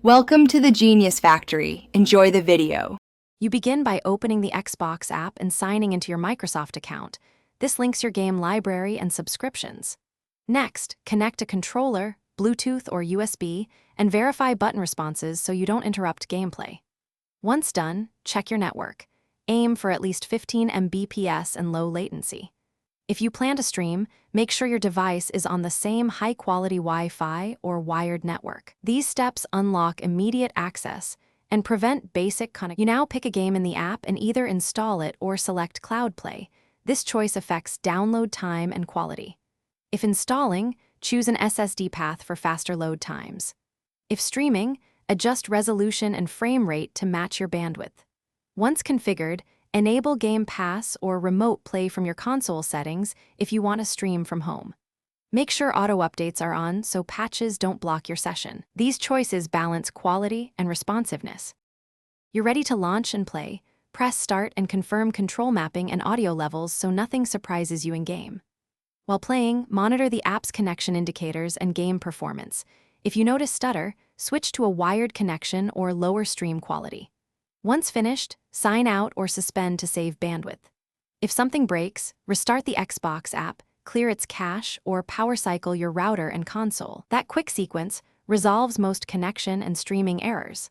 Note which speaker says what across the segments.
Speaker 1: Welcome to the Genius Factory. Enjoy the video.
Speaker 2: You begin by opening the Xbox app and signing into your Microsoft account. This links your game library and subscriptions. Next, connect a controller, Bluetooth or USB, and verify button responses so you don't interrupt gameplay. Once done, check your network. Aim for at least 15 Mbps and low latency. If you plan to stream, make sure your device is on the same high-quality Wi-Fi or wired network. These steps unlock immediate access and prevent basic connectivity. You now pick a game in the app and either install it or select Cloud Play. This choice affects download time and quality. If installing, choose an SSD path for faster load times. If streaming, adjust resolution and frame rate to match your bandwidth. Once configured, enable Game Pass or Remote Play from your console settings if you want to stream from home. Make sure auto updates are on so patches don't block your session. These choices balance quality and responsiveness. You're ready to launch and play. Press Start and confirm control mapping and audio levels so nothing surprises you in-game. While playing, monitor the app's connection indicators and game performance. If you notice stutter, switch to a wired connection or lower stream quality. Once finished, sign out or suspend to save bandwidth. If something breaks, restart the Xbox app, clear its cache, or power cycle your router and console. That quick sequence resolves most connection and streaming errors.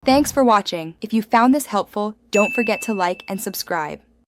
Speaker 1: Thanks for watching. If you found this helpful, don't forget to like and subscribe.